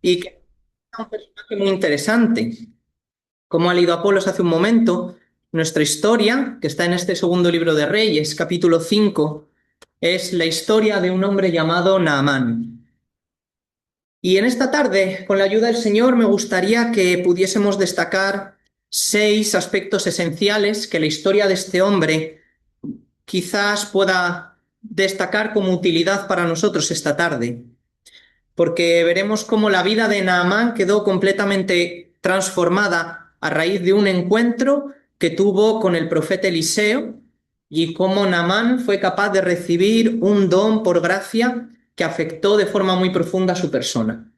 y que es un personaje muy interesante. Como ha leído Apolos hace un momento, nuestra historia, que está en este segundo libro de Reyes, capítulo 5, es la historia de un hombre llamado Naamán. Y en esta tarde, con la ayuda del Señor, me gustaría que pudiésemos destacar 6 aspectos esenciales que la historia de este hombre quizás pueda destacar como utilidad para nosotros esta tarde, porque veremos cómo la vida de Naamán quedó completamente transformada a raíz de un encuentro que tuvo con el profeta Eliseo y cómo Naamán fue capaz de recibir un don por gracia que afectó de forma muy profunda a su persona.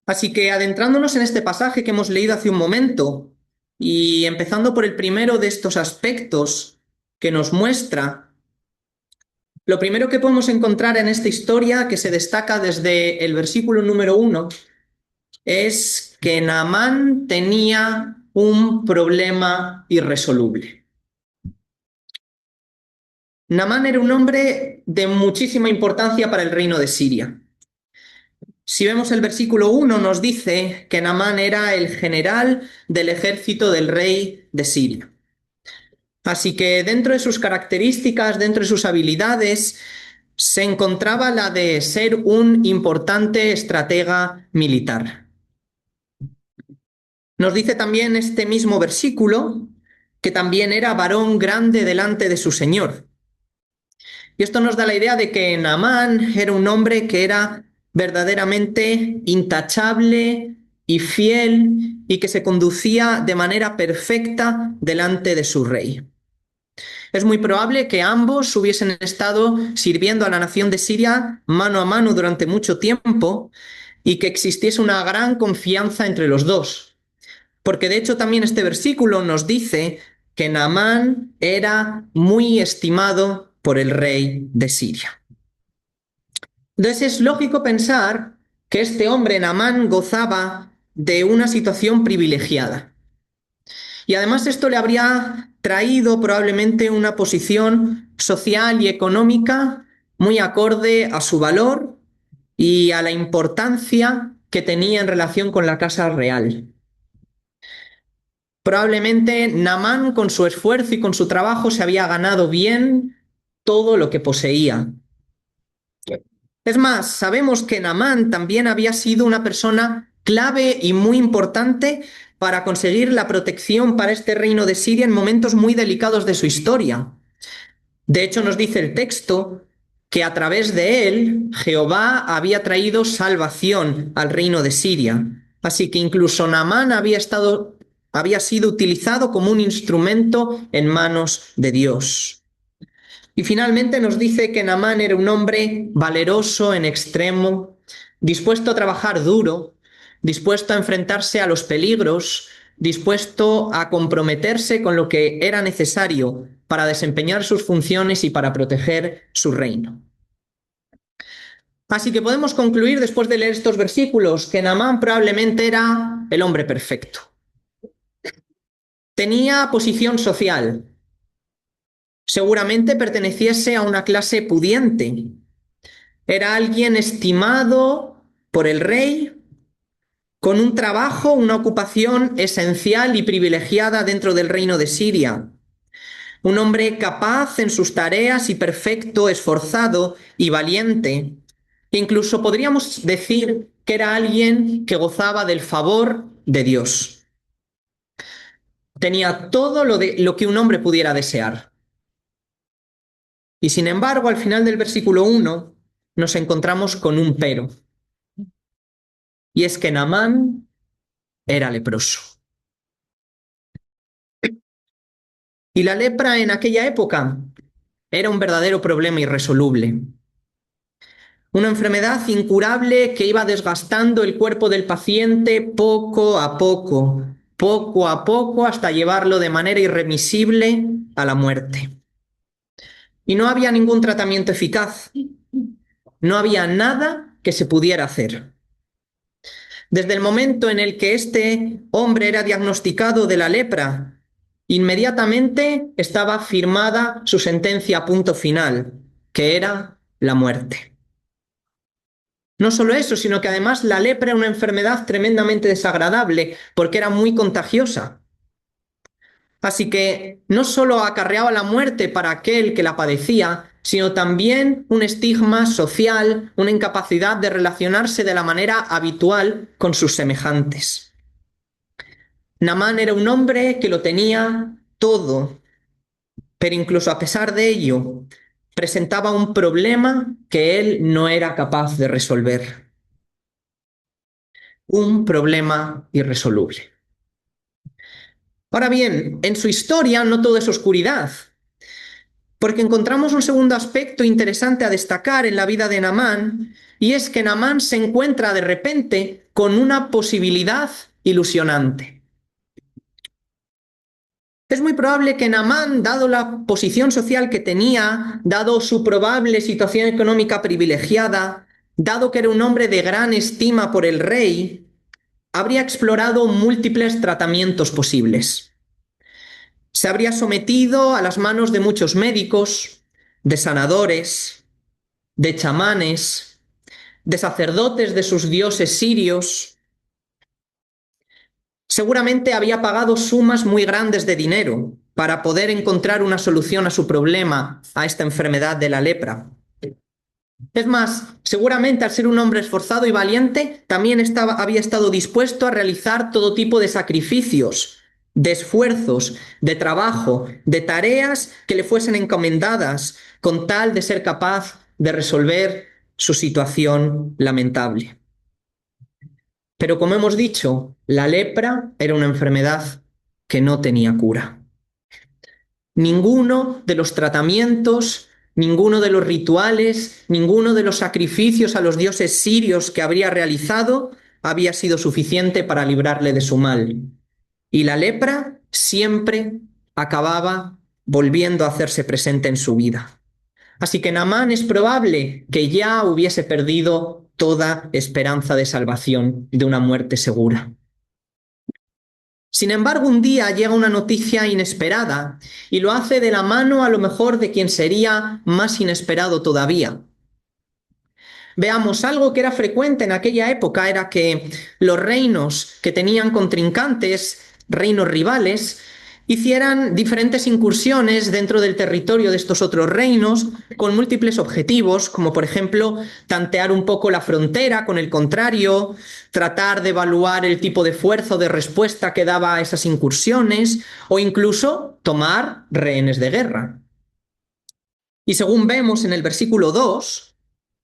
Así que adentrándonos en este pasaje que hemos leído hace un momento y empezando por el primero de estos aspectos que nos muestra, lo primero que podemos encontrar en esta historia que se destaca desde el versículo número 1 es que Naamán tenía un problema irresoluble. Naamán era un hombre de muchísima importancia para el reino de Siria. Si vemos el versículo 1 nos dice que Naamán era el general del ejército del rey de Siria. Así que dentro de sus características, dentro de sus habilidades, se encontraba la de ser un importante estratega militar. Nos dice también este mismo versículo que también era varón grande delante de su señor. Y esto nos da la idea de que Naamán era un hombre que era verdaderamente intachable y fiel y que se conducía de manera perfecta delante de su rey. Es muy probable que ambos hubiesen estado sirviendo a la nación de Siria mano a mano durante mucho tiempo y que existiese una gran confianza entre los dos. Porque de hecho también este versículo nos dice que Naamán era muy estimado por el rey de Siria. Entonces es lógico pensar que este hombre, Naamán, gozaba de una situación privilegiada. Y además esto le habría traído probablemente una posición social y económica muy acorde a su valor y a la importancia que tenía en relación con la casa real. Probablemente Naamán con su esfuerzo y con su trabajo se había ganado bien todo lo que poseía. Es más, sabemos que Naamán también había sido una persona clave y muy importante para conseguir la protección para este reino de Siria en momentos muy delicados de su historia. De hecho, nos dice el texto que a través de él Jehová había traído salvación al reino de Siria. Así que incluso Naamán había sido utilizado como un instrumento en manos de Dios. Y finalmente nos dice que Naamán era un hombre valeroso en extremo, dispuesto a trabajar duro, dispuesto a enfrentarse a los peligros, dispuesto a comprometerse con lo que era necesario para desempeñar sus funciones y para proteger su reino. Así que podemos concluir después de leer estos versículos que Naamán probablemente era el hombre perfecto. Tenía posición social, seguramente perteneciese a una clase pudiente. Era alguien estimado por el rey, con un trabajo, una ocupación esencial y privilegiada dentro del reino de Siria. Un hombre capaz en sus tareas y perfecto, esforzado y valiente. Incluso podríamos decir que era alguien que gozaba del favor de Dios. Tenía todo lo que un hombre pudiera desear. Y sin embargo, al final del versículo 1 nos encontramos con un pero. Y es que Naamán era leproso. Y la lepra en aquella época era un verdadero problema irresoluble. Una enfermedad incurable que iba desgastando el cuerpo del paciente poco a poco, hasta llevarlo de manera irremisible a la muerte. Y no había ningún tratamiento eficaz. No había nada que se pudiera hacer. Desde el momento en el que este hombre era diagnosticado de la lepra, inmediatamente estaba firmada su sentencia a punto final, que era la muerte. No solo eso, sino que además la lepra era una enfermedad tremendamente desagradable porque era muy contagiosa. Así que no solo acarreaba la muerte para aquel que la padecía, sino también un estigma social, una incapacidad de relacionarse de la manera habitual con sus semejantes. Naamán era un hombre que lo tenía todo, pero incluso a pesar de ello, presentaba un problema que él no era capaz de resolver. Un problema irresoluble. Ahora bien, en su historia no todo es oscuridad, porque encontramos un segundo aspecto interesante a destacar en la vida de Naamán, y es que Naamán se encuentra de repente con una posibilidad ilusionante. Es muy probable que Naamán, dado la posición social que tenía, dado su probable situación económica privilegiada, dado que era un hombre de gran estima por el rey, habría explorado múltiples tratamientos posibles. Se habría sometido a las manos de muchos médicos, de sanadores, de chamanes, de sacerdotes de sus dioses sirios. Seguramente había pagado sumas muy grandes de dinero para poder encontrar una solución a su problema, a esta enfermedad de la lepra. Es más, seguramente al ser un hombre esforzado y valiente, también había estado dispuesto a realizar todo tipo de sacrificios, de esfuerzos, de trabajo, de tareas que le fuesen encomendadas, con tal de ser capaz de resolver su situación lamentable. Pero como hemos dicho, la lepra era una enfermedad que no tenía cura. Ninguno de los tratamientos, ninguno de los rituales, ninguno de los sacrificios a los dioses sirios que habría realizado había sido suficiente para librarle de su mal. Y la lepra siempre acababa volviendo a hacerse presente en su vida. Así que Naamán es probable que ya hubiese perdido toda esperanza de salvación, de una muerte segura. Sin embargo, un día llega una noticia inesperada y lo hace de la mano a lo mejor de quien sería más inesperado todavía. Veamos, algo que era frecuente en aquella época era que los reinos que tenían contrincantes, reinos rivales, hicieran diferentes incursiones dentro del territorio de estos otros reinos con múltiples objetivos, como por ejemplo tantear un poco la frontera con el contrario, tratar de evaluar el tipo de fuerza o de respuesta que daba a esas incursiones, o incluso tomar rehenes de guerra. Y según vemos en el versículo 2,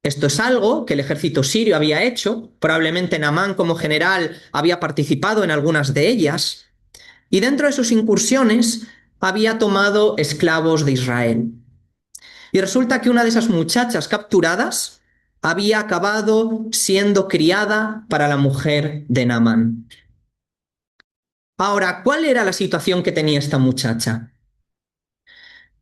esto es algo que el ejército sirio había hecho, probablemente Naamán como general había participado en algunas de ellas, y dentro de sus incursiones había tomado esclavos de Israel. Y resulta que una de esas muchachas capturadas había acabado siendo criada para la mujer de Naamán. Ahora, ¿cuál era la situación que tenía esta muchacha?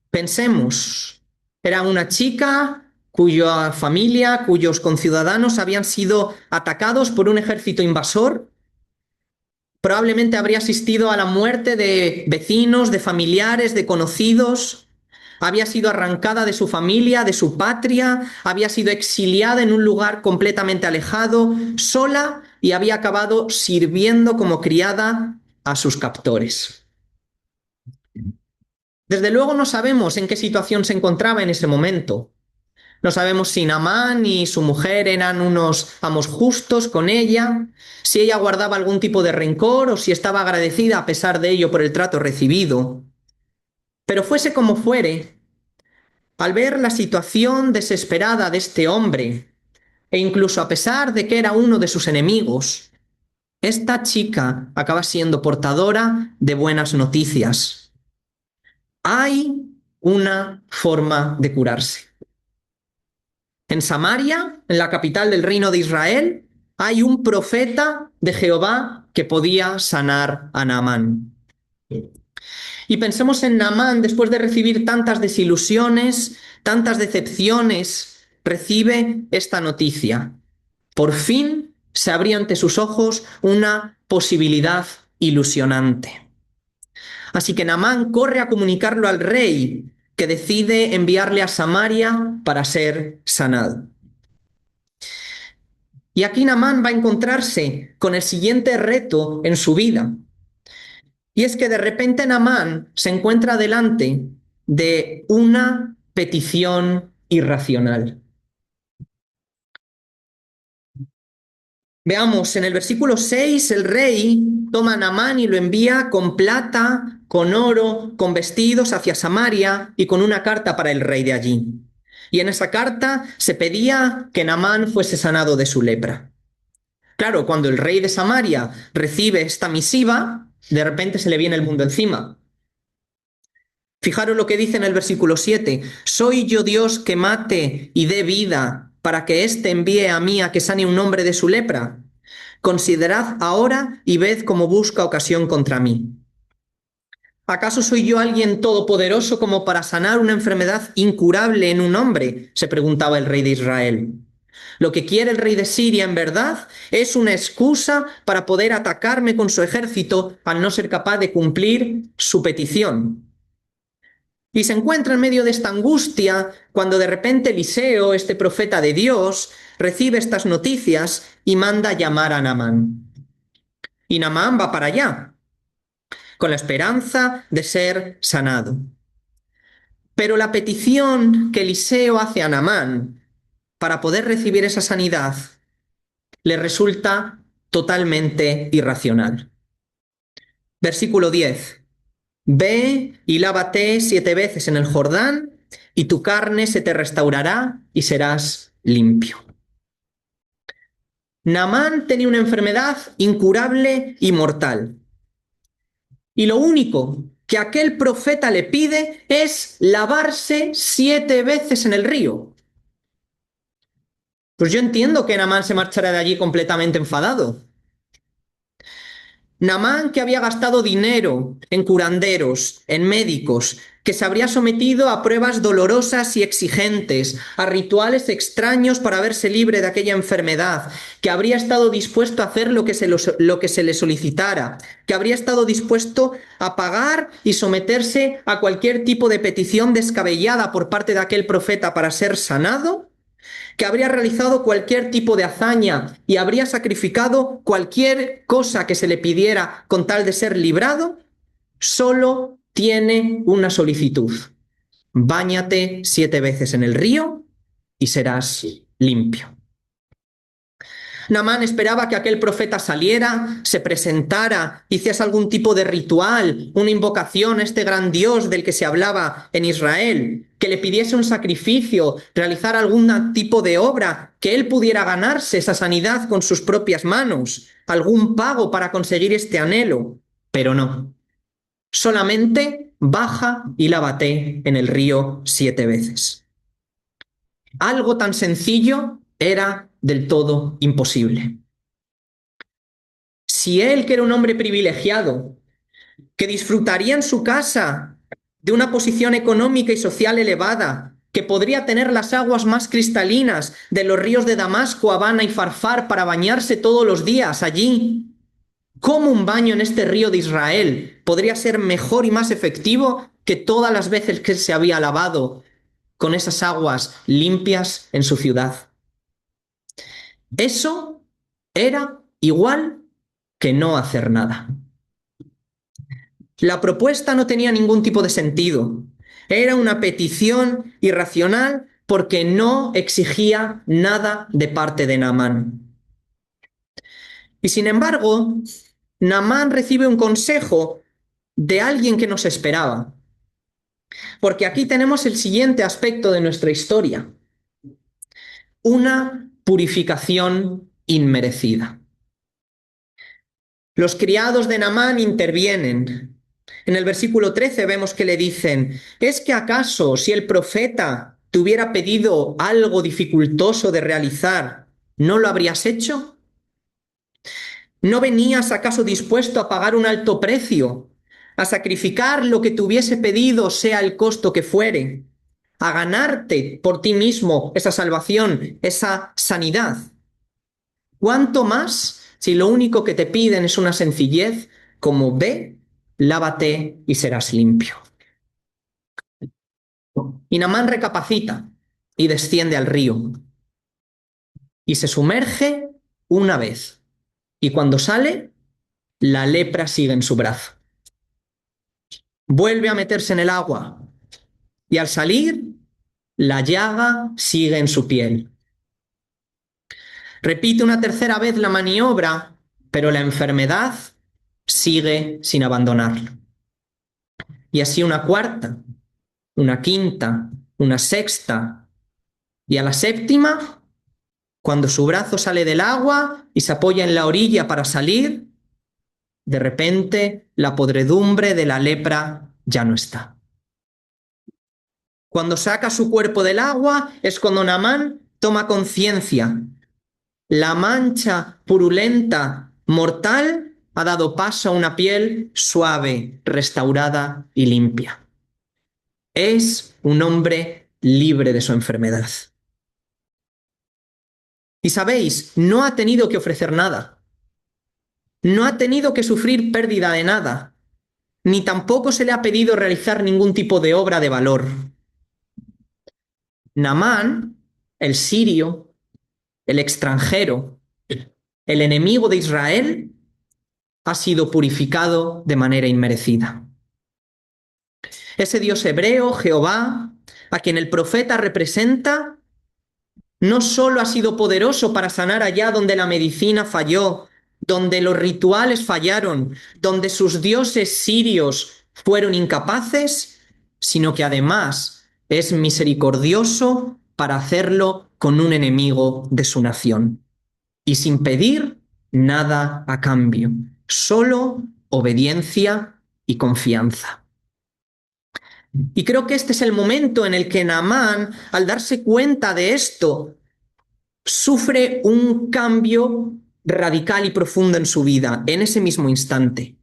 Pensemos, era una chica cuya familia, cuyos conciudadanos habían sido atacados por un ejército invasor. Probablemente habría asistido a la muerte de vecinos, de familiares, de conocidos. Había sido arrancada de su familia, de su patria, había sido exiliada en un lugar completamente alejado, sola, y había acabado sirviendo como criada a sus captores. Desde luego no sabemos en qué situación se encontraba en ese momento. No sabemos si Naamán y su mujer eran unos amos justos con ella, si ella guardaba algún tipo de rencor o si estaba agradecida a pesar de ello por el trato recibido. Pero fuese como fuere, al ver la situación desesperada de este hombre, e incluso a pesar de que era uno de sus enemigos, esta chica acaba siendo portadora de buenas noticias. Hay una forma de curarse. En Samaria, en la capital del reino de Israel, hay un profeta de Jehová que podía sanar a Naamán. Y pensemos en Naamán, después de recibir tantas desilusiones, tantas decepciones, recibe esta noticia. Por fin se abría ante sus ojos una posibilidad ilusionante. Así que Naamán corre a comunicarlo al rey, que decide enviarle a Samaria para ser sanado. Y aquí Naamán va a encontrarse con el siguiente reto en su vida. Y es que de repente Naamán se encuentra delante de una petición irracional. Veamos, en el versículo 6, el rey toma a Naamán y lo envía con plata, con oro, con vestidos hacia Samaria y con una carta para el rey de allí. Y en esa carta se pedía que Naamán fuese sanado de su lepra. Claro, cuando el rey de Samaria recibe esta misiva, de repente se le viene el mundo encima. Fijaros lo que dice en el versículo 7. ¿Soy yo Dios que mate y dé vida para que éste envíe a mí a que sane un hombre de su lepra? Considerad ahora y ved cómo busca ocasión contra mí. ¿Acaso soy yo alguien todopoderoso como para sanar una enfermedad incurable en un hombre? Se preguntaba el rey de Israel. Lo que quiere el rey de Siria, en verdad, es una excusa para poder atacarme con su ejército al no ser capaz de cumplir su petición. Y se encuentra en medio de esta angustia cuando de repente Eliseo, este profeta de Dios, recibe estas noticias y manda llamar a Naamán. Y Naamán va para allá, con la esperanza de ser sanado. Pero la petición que Eliseo hace a Naamán para poder recibir esa sanidad le resulta totalmente irracional. Versículo 10. Ve y lávate 7 veces en el Jordán, y tu carne se te restaurará y serás limpio. Naamán tenía una enfermedad incurable y mortal. Y lo único que aquel profeta le pide es lavarse 7 veces en el río. Pues yo entiendo que Naamán se marchará de allí completamente enfadado. Naamán, que había gastado dinero en curanderos, en médicos, que se habría sometido a pruebas dolorosas y exigentes, a rituales extraños para verse libre de aquella enfermedad, que habría estado dispuesto a hacer lo que se le solicitara, que habría estado dispuesto a pagar y someterse a cualquier tipo de petición descabellada por parte de aquel profeta para ser sanado, que habría realizado cualquier tipo de hazaña y habría sacrificado cualquier cosa que se le pidiera con tal de ser librado, solo tiene una solicitud. Báñate 7 veces en el río y serás limpio. Naamán esperaba que aquel profeta saliera, se presentara, hiciese algún tipo de ritual, una invocación a este gran Dios del que se hablaba en Israel, que le pidiese un sacrificio, realizar algún tipo de obra, que él pudiera ganarse esa sanidad con sus propias manos, algún pago para conseguir este anhelo. Pero no. Solamente baja y lávate en el río 7 veces. Algo tan sencillo era del todo imposible. Si él, que era un hombre privilegiado, que disfrutaría en su casa de una posición económica y social elevada, que podría tener las aguas más cristalinas de los ríos de Damasco, Habana y Farfar para bañarse todos los días allí, ¿cómo un baño en este río de Israel podría ser mejor y más efectivo que todas las veces que se había lavado con esas aguas limpias en su ciudad? Eso era igual que no hacer nada. La propuesta no tenía ningún tipo de sentido. Era una petición irracional porque no exigía nada de parte de Naamán. Y sin embargo, Naamán recibe un consejo de alguien que nos esperaba. Porque aquí tenemos el siguiente aspecto de nuestra historia. Una purificación inmerecida. Los criados de Naamán intervienen. En el versículo 13 vemos que le dicen, ¿es que acaso si el profeta te hubiera pedido algo dificultoso de realizar, no lo habrías hecho? ¿No venías acaso dispuesto a pagar un alto precio, a sacrificar lo que te hubiese pedido, sea el costo que fuere, a ganarte por ti mismo esa salvación, esa sanidad? ¿Cuánto más si lo único que te piden es una sencillez como ve, lávate y serás limpio? Y Naamán recapacita y desciende al río y se sumerge una vez. Y cuando sale, la lepra sigue en su brazo. Vuelve a meterse en el agua y al salir, la llaga sigue en su piel. Repite una tercera vez la maniobra, pero la enfermedad sigue sin abandonarlo. Y así una cuarta, una quinta, una sexta, y a la séptima, cuando su brazo sale del agua y se apoya en la orilla para salir, de repente la podredumbre de la lepra ya no está. Cuando saca su cuerpo del agua es cuando Naamán toma conciencia. La mancha purulenta, mortal, ha dado paso a una piel suave, restaurada y limpia. Es un hombre libre de su enfermedad. Y sabéis, no ha tenido que ofrecer nada. No ha tenido que sufrir pérdida de nada. Ni tampoco se le ha pedido realizar ningún tipo de obra de valor. Naamán, el sirio, el extranjero, el enemigo de Israel, ha sido purificado de manera inmerecida. Ese Dios hebreo, Jehová, a quien el profeta representa, no solo ha sido poderoso para sanar allá donde la medicina falló, donde los rituales fallaron, donde sus dioses sirios fueron incapaces, sino que además es misericordioso para hacerlo con un enemigo de su nación. Y sin pedir nada a cambio, solo obediencia y confianza. Y creo que este es el momento en el que Naamán, al darse cuenta de esto, sufre un cambio radical y profundo en su vida, en ese mismo instante.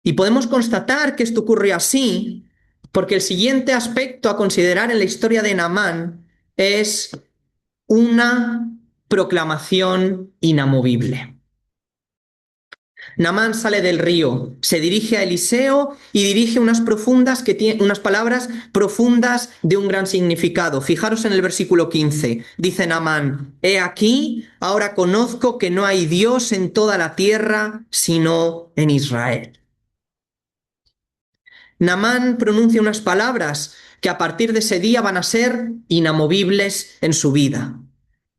Y podemos constatar que esto ocurrió así, porque el siguiente aspecto a considerar en la historia de Naamán es una proclamación inamovible. Naamán sale del río, se dirige a Eliseo y dirige unas palabras profundas de un gran significado. Fijaros en el versículo 15. Dice Naamán: he aquí, ahora conozco que no hay Dios en toda la tierra sino en Israel. Naamán pronuncia unas palabras que a partir de ese día van a ser inamovibles en su vida.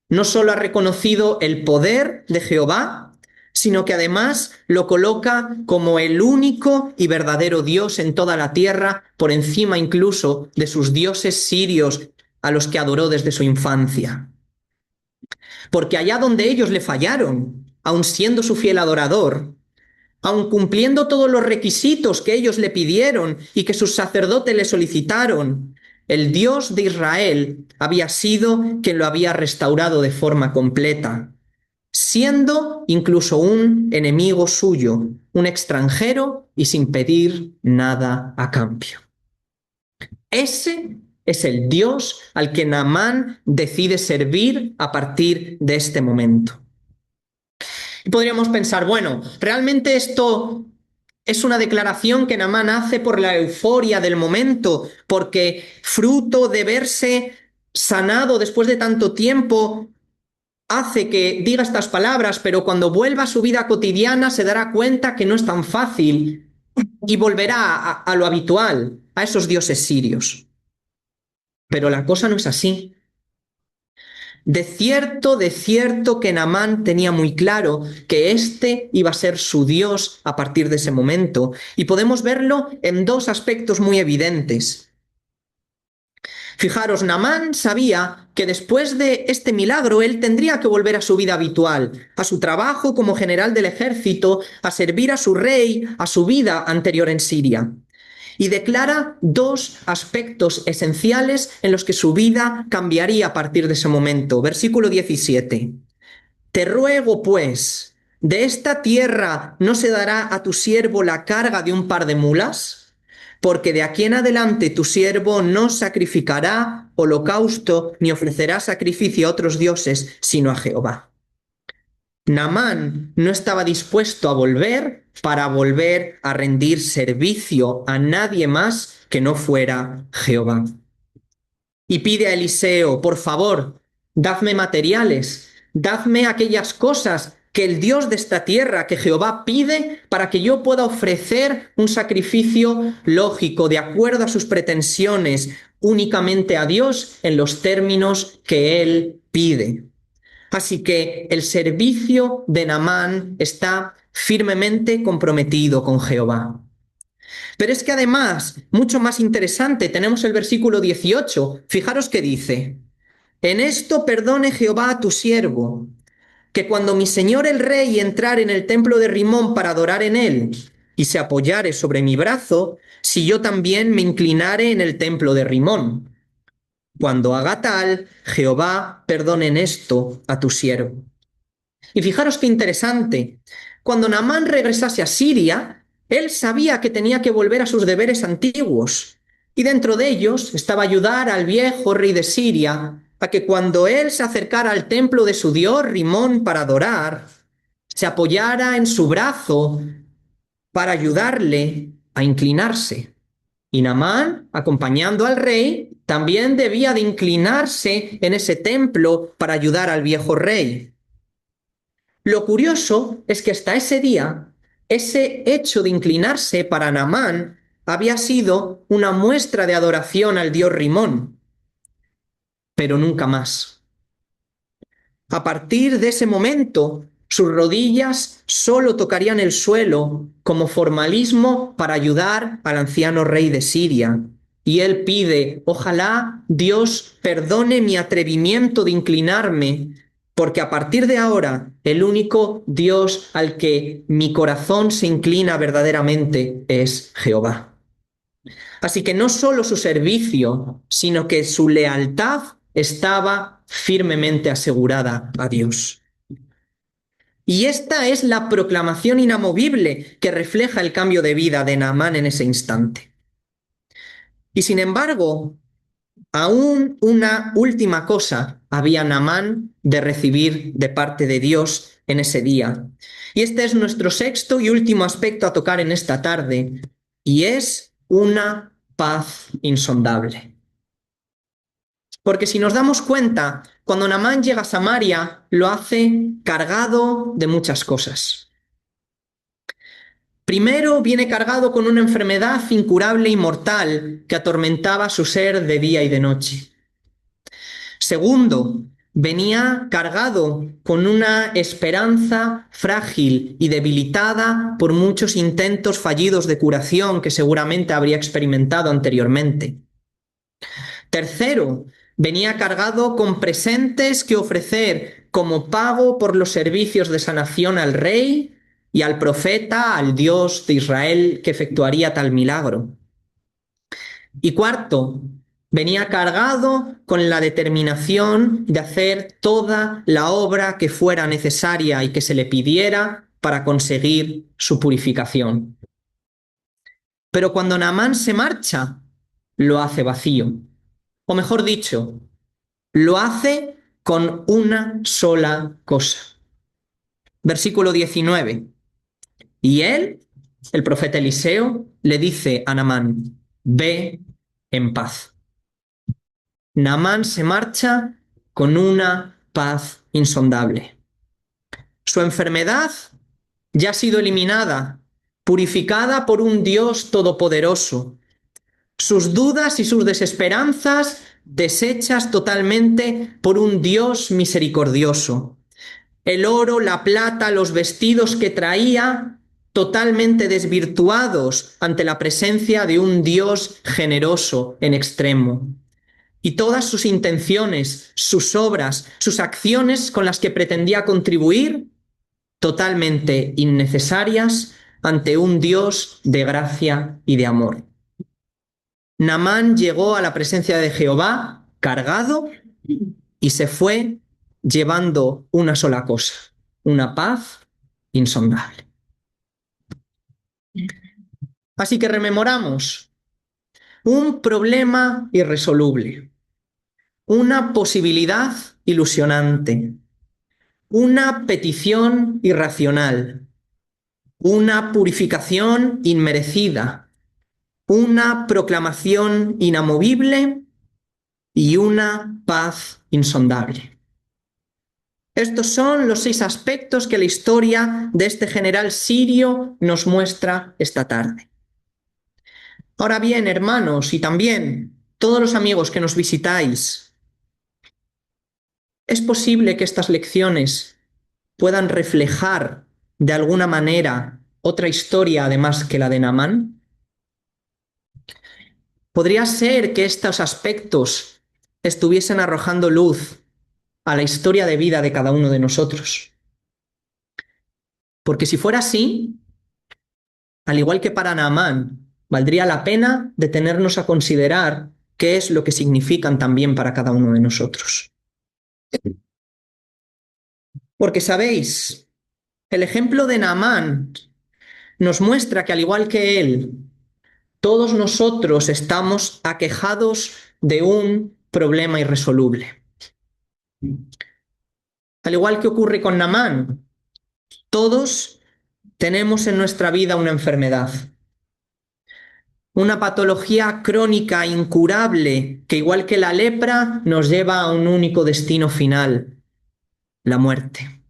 No solo ha reconocido el poder de Jehová, sino que además lo coloca como el único y verdadero Dios en toda la tierra, por encima incluso de sus dioses sirios a los que adoró desde su infancia. Porque allá donde ellos le fallaron, aun siendo su fiel adorador, aun cumpliendo todos los requisitos que ellos le pidieron y que sus sacerdotes le solicitaron, el Dios de Israel había sido quien lo había restaurado de forma completa, siendo incluso un enemigo suyo, un extranjero y sin pedir nada a cambio. Ese es el Dios al que Naamán decide servir a partir de este momento. Y podríamos pensar, bueno, ¿realmente esto es una declaración que Naamán hace por la euforia del momento, porque fruto de verse sanado después de tanto tiempo hace que diga estas palabras, pero cuando vuelva a su vida cotidiana se dará cuenta que no es tan fácil y volverá a lo habitual, a esos dioses sirios? Pero la cosa no es así. De cierto que Naamán tenía muy claro que este iba a ser su Dios a partir de ese momento, y podemos verlo en dos aspectos muy evidentes. Fijaros, Naamán sabía que después de este milagro él tendría que volver a su vida habitual, a su trabajo como general del ejército, a servir a su rey, a su vida anterior en Siria. Y declara dos aspectos esenciales en los que su vida cambiaría a partir de ese momento. Versículo 17. Te ruego, pues, ¿de esta tierra no se dará a tu siervo la carga de un par de mulas? Porque de aquí en adelante tu siervo no sacrificará holocausto ni ofrecerá sacrificio a otros dioses, sino a Jehová. Naamán no estaba dispuesto a volver para volver a rendir servicio a nadie más que no fuera Jehová. Y pide a Eliseo: por favor, dadme materiales, Dadme aquellas cosas que el Dios de esta tierra, que Jehová pide, para que yo pueda ofrecer un sacrificio lógico, de acuerdo a sus pretensiones, únicamente a Dios en los términos que Él pide. Así que el servicio de Naamán está firmemente comprometido con Jehová. Pero es que además, mucho más interesante, tenemos el versículo 18. Fijaros que dice: en esto perdone Jehová a tu siervo, que cuando mi señor el rey entrare en el templo de Rimón para adorar en él, y se apoyare sobre mi brazo, si yo también me inclinare en el templo de Rimón. Cuando haga tal, Jehová perdone en esto a tu siervo. Y fijaros qué interesante. Cuando Naamán regresase a Siria, él sabía que tenía que volver a sus deberes antiguos. Y dentro de ellos estaba ayudar al viejo rey de Siria a que cuando él se acercara al templo de su dios Rimón para adorar, se apoyara en su brazo para ayudarle a inclinarse. Y Naamán, acompañando al rey, también debía de inclinarse en ese templo para ayudar al viejo rey. Lo curioso es que hasta ese día, ese hecho de inclinarse para Naamán había sido una muestra de adoración al dios Rimón, pero nunca más. A partir de ese momento, sus rodillas solo tocarían el suelo como formalismo para ayudar al anciano rey de Siria. Y él pide: ojalá Dios perdone mi atrevimiento de inclinarme, porque a partir de ahora el único Dios al que mi corazón se inclina verdaderamente es Jehová. Así que no solo su servicio, sino que su lealtad estaba firmemente asegurada a Dios. Y esta es la proclamación inamovible que refleja el cambio de vida de Naamán en ese instante. Y sin embargo, aún una última cosa había Naamán de recibir de parte de Dios en ese día. Y este es nuestro sexto y último aspecto a tocar en esta tarde, y es una paz insondable. Porque si nos damos cuenta, cuando Naamán llega a Samaria, lo hace cargado de muchas cosas. Primero, viene cargado con una enfermedad incurable y mortal que atormentaba su ser de día y de noche. Segundo, venía cargado con una esperanza frágil y debilitada por muchos intentos fallidos de curación que seguramente habría experimentado anteriormente. Tercero, venía cargado con presentes que ofrecer como pago por los servicios de sanación al rey y al profeta, al Dios de Israel que efectuaría tal milagro. Y cuarto, venía cargado con la determinación de hacer toda la obra que fuera necesaria y que se le pidiera para conseguir su purificación. Pero cuando Naamán se marcha, lo hace vacío. O mejor dicho, lo hace con una sola cosa. Versículo 19. Y él, el profeta Eliseo, le dice a Naamán: ve en paz. Naamán se marcha con una paz insondable. Su enfermedad ya ha sido eliminada, purificada por un Dios todopoderoso. Sus dudas y sus desesperanzas deshechas totalmente por un Dios misericordioso. El oro, la plata, los vestidos que traía, totalmente desvirtuados ante la presencia de un Dios generoso en extremo. Y todas sus intenciones, sus obras, sus acciones con las que pretendía contribuir, totalmente innecesarias ante un Dios de gracia y de amor. Naamán llegó a la presencia de Jehová cargado y se fue llevando una sola cosa: una paz insondable. Así que rememoramos: un problema irresoluble, una posibilidad ilusionante, una petición irracional, una purificación inmerecida, una proclamación inamovible y una paz insondable. Estos son los 6 aspectos que la historia de este general sirio nos muestra esta tarde. Ahora bien, hermanos, y también todos los amigos que nos visitáis, ¿es posible que estas lecciones puedan reflejar de alguna manera otra historia además que la de Naamán? ¿Podría ser que estos aspectos estuviesen arrojando luz a la historia de vida de cada uno de nosotros? Porque si fuera así, al igual que para Naamán, valdría la pena detenernos a considerar qué es lo que significan también para cada uno de nosotros. Porque sabéis, el ejemplo de Naamán nos muestra que al igual que él, todos nosotros estamos aquejados de un problema irresoluble. Al igual que ocurre con Naamán, todos tenemos en nuestra vida una enfermedad, una patología crónica incurable que, igual que la lepra, nos lleva a un único destino final, la muerte.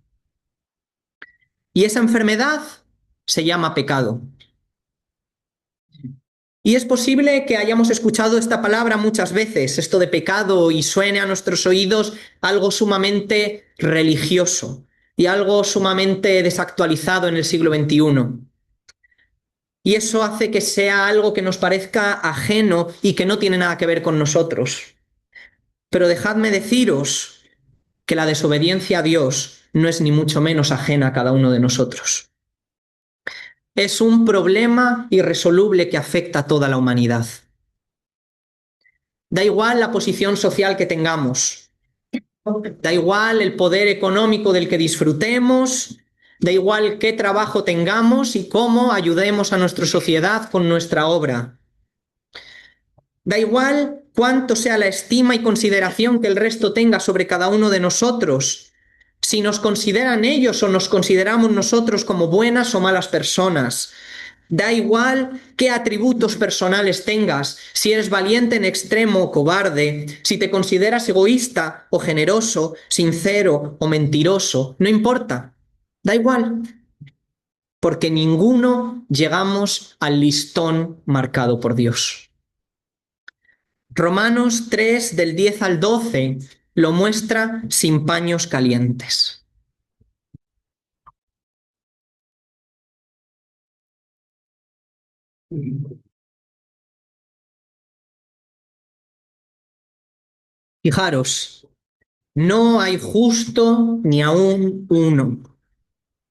Y esa enfermedad se llama pecado. Y es posible que hayamos escuchado esta palabra muchas veces, esto de pecado, y suene a nuestros oídos algo sumamente religioso y algo sumamente desactualizado en el siglo XXI. Y eso hace que sea algo que nos parezca ajeno y que no tiene nada que ver con nosotros. Pero dejadme deciros que la desobediencia a Dios no es ni mucho menos ajena a cada uno de nosotros. Es un problema irresoluble que afecta a toda la humanidad. Da igual la posición social que tengamos, da igual el poder económico del que disfrutemos, da igual qué trabajo tengamos y cómo ayudemos a nuestra sociedad con nuestra obra. Da igual cuánto sea la estima y consideración que el resto tenga sobre cada uno de nosotros, si nos consideran ellos o nos consideramos nosotros como buenas o malas personas. Da igual qué atributos personales tengas, si eres valiente en extremo o cobarde, si te consideras egoísta o generoso, sincero o mentiroso, no importa. Da igual, porque ninguno llegamos al listón marcado por Dios. Romanos 3, del 10 al 12, lo muestra sin paños calientes. Fijaros, no hay justo ni aún uno.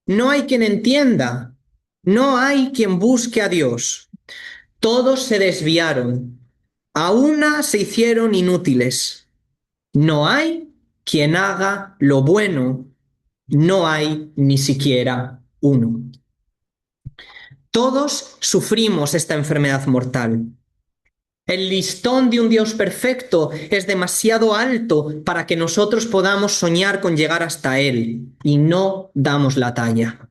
No hay quien entienda, no hay quien busque a Dios. Todos se desviaron, a una se hicieron inútiles. No hay quien haga lo bueno, no hay ni siquiera uno. Todos sufrimos esta enfermedad mortal. El listón de un Dios perfecto es demasiado alto para que nosotros podamos soñar con llegar hasta Él, y no damos la talla.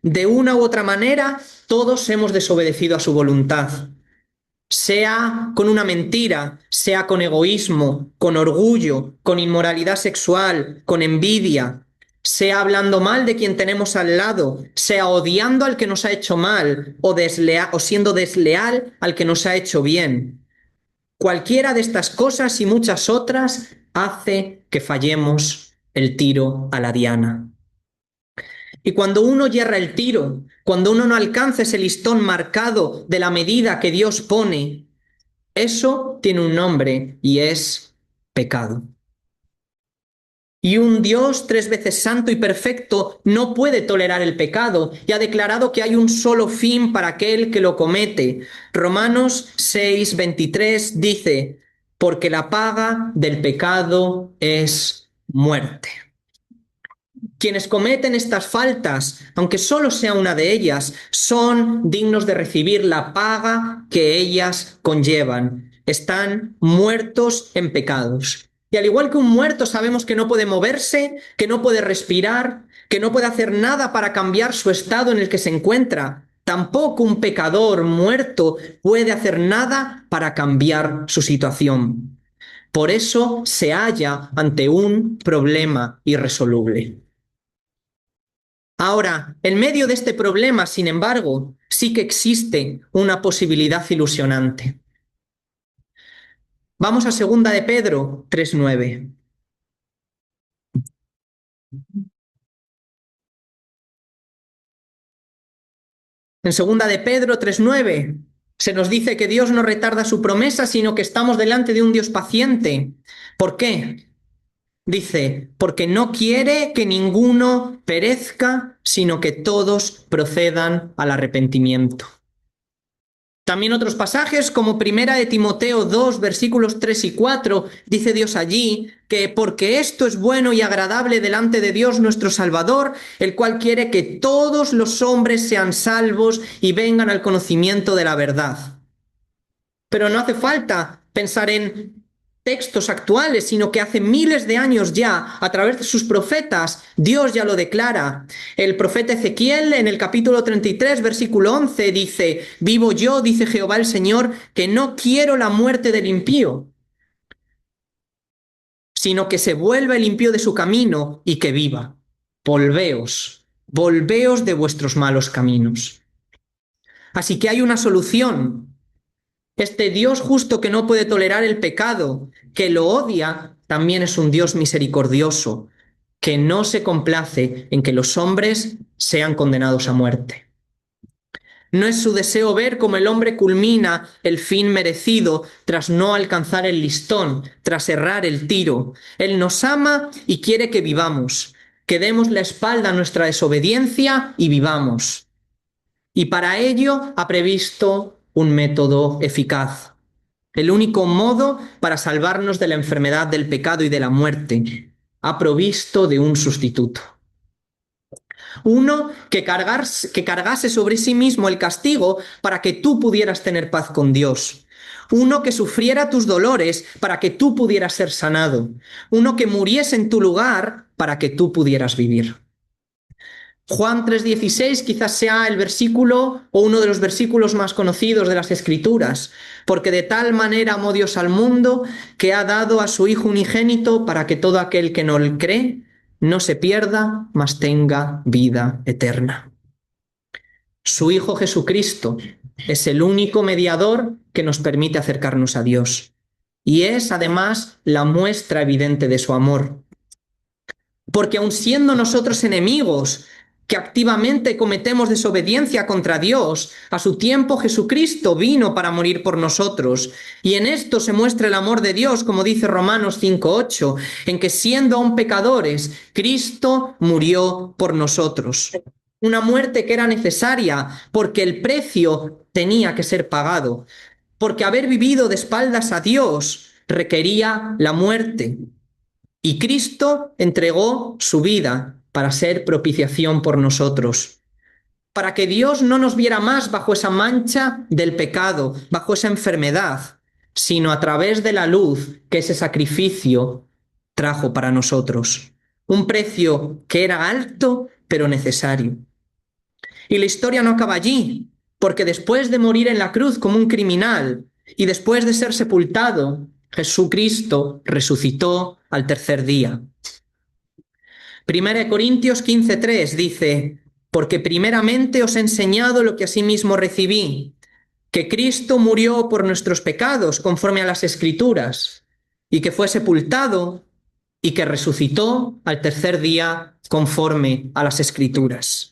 De una u otra manera, todos hemos desobedecido a su voluntad, sea con una mentira, sea con egoísmo, con orgullo, con inmoralidad sexual, con envidia, sea hablando mal de quien tenemos al lado, sea odiando al que nos ha hecho mal o siendo desleal al que nos ha hecho bien. Cualquiera de estas cosas y muchas otras hace que fallemos el tiro a la diana. Y cuando uno yerra el tiro, cuando uno no alcanza ese listón marcado de la medida que Dios pone, eso tiene un nombre y es pecado. Y un Dios 3 veces santo y perfecto no puede tolerar el pecado y ha declarado que hay un solo fin para aquel que lo comete. Romanos 6:23 dice, porque la paga del pecado es muerte. Quienes cometen estas faltas, aunque solo sea una de ellas, son dignos de recibir la paga que ellas conllevan. Están muertos en pecados. Y al igual que un muerto sabemos que no puede moverse, que no puede respirar, que no puede hacer nada para cambiar su estado en el que se encuentra, tampoco un pecador muerto puede hacer nada para cambiar su situación. Por eso se halla ante un problema irresoluble. Ahora, en medio de este problema, sin embargo, sí que existe una posibilidad ilusionante. Vamos a 2 de Pedro 3:9. En 2 de Pedro 3:9 se nos dice que Dios no retarda su promesa, sino que estamos delante de un Dios paciente. ¿Por qué? Dice, porque no quiere que ninguno perezca, sino que todos procedan al arrepentimiento. También otros pasajes, como 1 de Timoteo 2, versículos 3 y 4, dice Dios allí que porque esto es bueno y agradable delante de Dios nuestro Salvador, el cual quiere que todos los hombres sean salvos y vengan al conocimiento de la verdad. Pero no hace falta pensar en textos actuales, sino que hace miles de años ya, a través de sus profetas, Dios ya lo declara. El profeta Ezequiel, en el capítulo 33, versículo 11, dice, vivo yo, dice Jehová el Señor, que no quiero la muerte del impío, sino que se vuelva el impío de su camino y que viva. Volveos, volveos de vuestros malos caminos. Así que hay una solución. Este Dios justo que no puede tolerar el pecado, que lo odia, también es un Dios misericordioso, que no se complace en que los hombres sean condenados a muerte. No es su deseo ver cómo el hombre culmina el fin merecido tras no alcanzar el listón, tras errar el tiro. Él nos ama y quiere que vivamos, que demos la espalda a nuestra desobediencia y vivamos. Y para ello ha previsto un método eficaz. El único modo para salvarnos de la enfermedad del pecado y de la muerte. Ha provisto de un sustituto. Uno que cargase sobre sí mismo el castigo para que tú pudieras tener paz con Dios. Uno que sufriera tus dolores para que tú pudieras ser sanado. Uno que muriese en tu lugar para que tú pudieras vivir. Juan 3:16 quizás sea el versículo o uno de los versículos más conocidos de las Escrituras, porque de tal manera amó Dios al mundo que ha dado a su Hijo unigénito para que todo aquel que no le cree no se pierda, mas tenga vida eterna. Su Hijo Jesucristo es el único mediador que nos permite acercarnos a Dios y es además la muestra evidente de su amor. Porque aun siendo nosotros enemigos, que activamente cometemos desobediencia contra Dios, a su tiempo Jesucristo vino para morir por nosotros. Y en esto se muestra el amor de Dios, como dice Romanos 5:8, en que siendo aún pecadores, Cristo murió por nosotros. Una muerte que era necesaria porque el precio tenía que ser pagado, porque haber vivido de espaldas a Dios requería la muerte. Y Cristo entregó su vida para ser propiciación por nosotros, para que Dios no nos viera más bajo esa mancha del pecado, bajo esa enfermedad, sino a través de la luz que ese sacrificio trajo para nosotros. Un precio que era alto, pero necesario. Y la historia no acaba allí, porque después de morir en la cruz como un criminal y después de ser sepultado, Jesucristo resucitó al tercer día. 1 Corintios 15:3 dice, porque primeramente os he enseñado lo que asimismo recibí, que Cristo murió por nuestros pecados conforme a las Escrituras, y que fue sepultado y que resucitó al tercer día conforme a las Escrituras.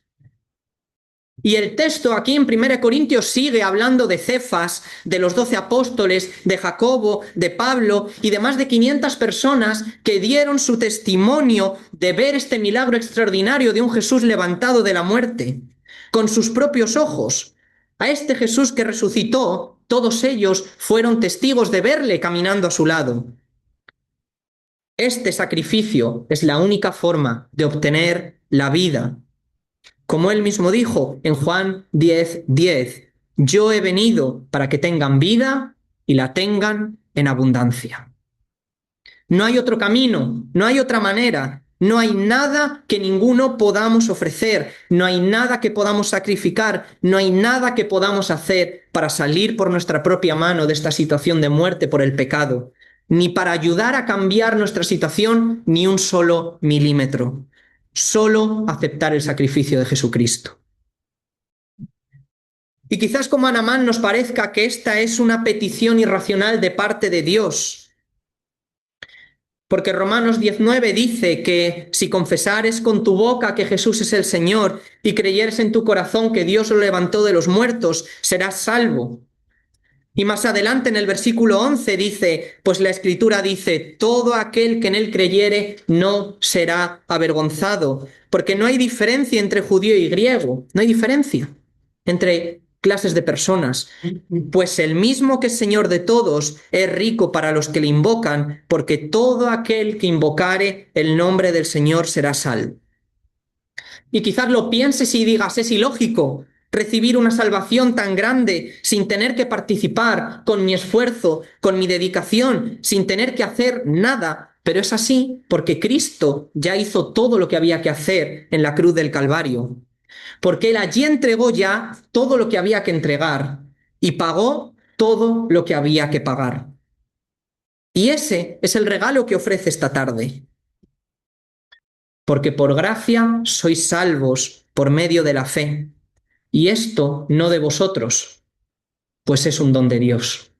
Y el texto aquí en 1 Corintios sigue hablando de Cefas, de los 12 apóstoles, de Jacobo, de Pablo y de más de 500 personas que dieron su testimonio de ver este milagro extraordinario de un Jesús levantado de la muerte, con sus propios ojos. A este Jesús que resucitó, todos ellos fueron testigos de verle caminando a su lado. Este sacrificio es la única forma de obtener la vida. Como él mismo dijo en Juan 10:10, yo he venido para que tengan vida y la tengan en abundancia. No hay otro camino, no hay otra manera, no hay nada que ninguno podamos ofrecer, no hay nada que podamos sacrificar, no hay nada que podamos hacer para salir por nuestra propia mano de esta situación de muerte por el pecado. ni para ayudar a cambiar nuestra situación ni un solo milímetro. Solo aceptar el sacrificio de Jesucristo. Y quizás como a Naamán nos parezca que esta es una petición irracional de parte de Dios. Porque Romanos 19 dice que si confesares con tu boca que Jesús es el Señor y creyeres en tu corazón que Dios lo levantó de los muertos, serás salvo. Y más adelante en el versículo 11 dice, pues la Escritura dice, todo aquel que en él creyere no será avergonzado, porque no hay diferencia entre judío y griego, no hay diferencia entre clases de personas, pues el mismo que es Señor de todos es rico para los que le invocan, porque todo aquel que invocare el nombre del Señor será salvo. Y quizás lo pienses y digas, es ilógico recibir una salvación tan grande sin tener que participar con mi esfuerzo, con mi dedicación, sin tener que hacer nada. Pero es así porque Cristo ya hizo todo lo que había que hacer en la cruz del Calvario. Porque Él allí entregó ya todo lo que había que entregar y pagó todo lo que había que pagar. Y ese es el regalo que ofrece esta tarde. Porque por gracia sois salvos por medio de la fe. Y esto no de vosotros, pues es un don de Dios.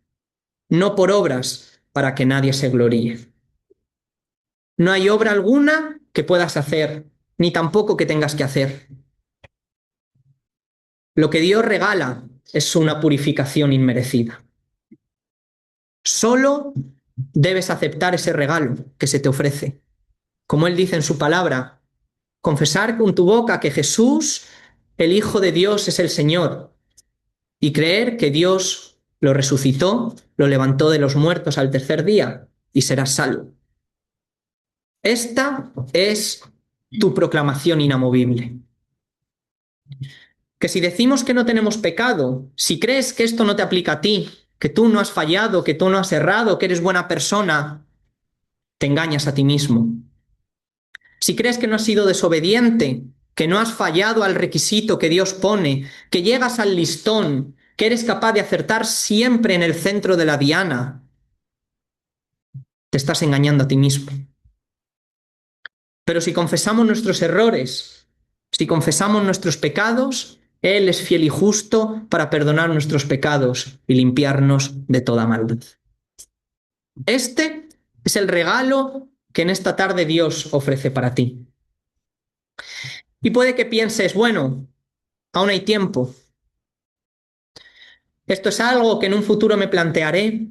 No por obras para que nadie se gloríe. No hay obra alguna que puedas hacer, ni tampoco que tengas que hacer. Lo que Dios regala es una purificación inmerecida. Solo debes aceptar ese regalo que se te ofrece. Como Él dice en su palabra, confesar con tu boca que Jesús, el Hijo de Dios, es el Señor, y creer que Dios lo resucitó, lo levantó de los muertos al tercer día, y serás salvo. Esta es tu proclamación inamovible. Que si decimos que no tenemos pecado, si crees que esto no te aplica a ti, que tú no has fallado, que tú no has errado, que eres buena persona, te engañas a ti mismo. Si crees que no has sido desobediente, que no has fallado al requisito que Dios pone, que llegas al listón, que eres capaz de acertar siempre en el centro de la diana, te estás engañando a ti mismo. Pero si confesamos nuestros errores, si confesamos nuestros pecados, Él es fiel y justo para perdonar nuestros pecados y limpiarnos de toda maldad. Este es el regalo que en esta tarde Dios ofrece para ti. Y puede que pienses, bueno, aún hay tiempo. Esto es algo que en un futuro me plantearé.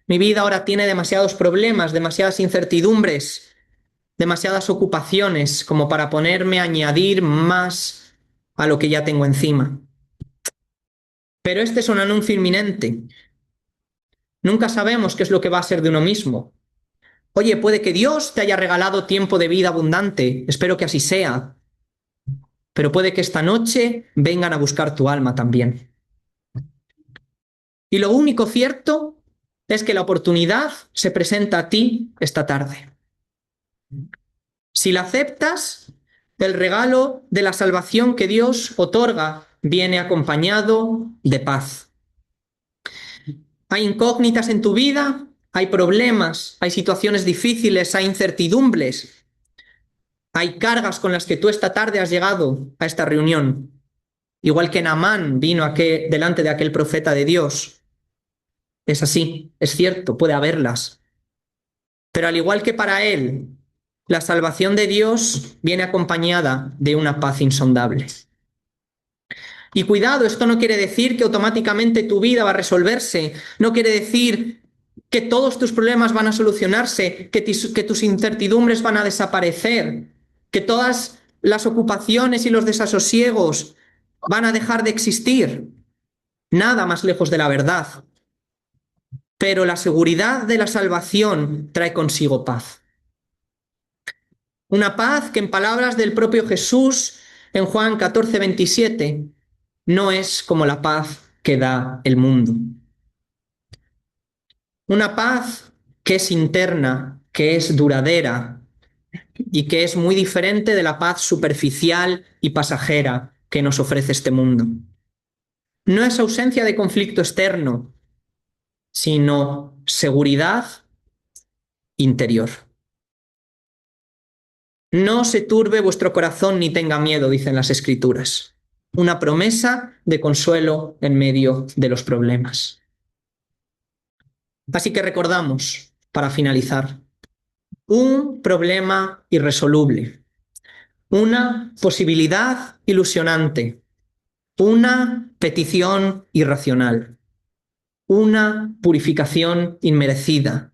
Mi vida ahora tiene demasiados problemas, demasiadas incertidumbres, demasiadas ocupaciones como para ponerme a añadir más a lo que ya tengo encima. Pero este es un anuncio inminente. Nunca sabemos qué es lo que va a ser de uno mismo. Oye, puede que Dios te haya regalado tiempo de vida abundante, espero que así sea, pero puede que esta noche vengan a buscar tu alma también. Y lo único cierto es que la oportunidad se presenta a ti esta tarde. Si la aceptas, el regalo de la salvación que Dios otorga viene acompañado de paz. Hay incógnitas en tu vida, hay problemas, hay situaciones difíciles, hay incertidumbres, hay cargas con las que tú esta tarde has llegado a esta reunión. Igual que Naamán vino delante de aquel profeta de Dios. Es así, es cierto, puede haberlas. Pero al igual que para él, la salvación de Dios viene acompañada de una paz insondable. Y cuidado, esto no quiere decir que automáticamente tu vida va a resolverse, no quiere decir que todos tus problemas van a solucionarse, que tus incertidumbres van a desaparecer, que todas las ocupaciones y los desasosiegos van a dejar de existir. Nada más lejos de la verdad. Pero la seguridad de la salvación trae consigo paz. Una paz que en palabras del propio Jesús en Juan 14:27 no es como la paz que da el mundo. Una paz que es interna, que es duradera y que es muy diferente de la paz superficial y pasajera que nos ofrece este mundo. No es ausencia de conflicto externo, sino seguridad interior. No se turbe vuestro corazón ni tenga miedo, dicen las Escrituras. Una promesa de consuelo en medio de los problemas. Así que recordamos, para finalizar, un problema irresoluble, una posibilidad ilusionante, una petición irracional, una purificación inmerecida,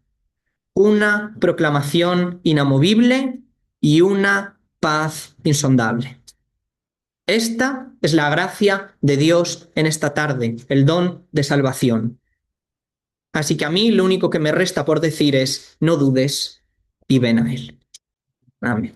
una proclamación inamovible y una paz insondable. Esta es la gracia de Dios en esta tarde, el don de salvación. Así que a mí lo único que me resta por decir es, no dudes y ven a Él. Amén.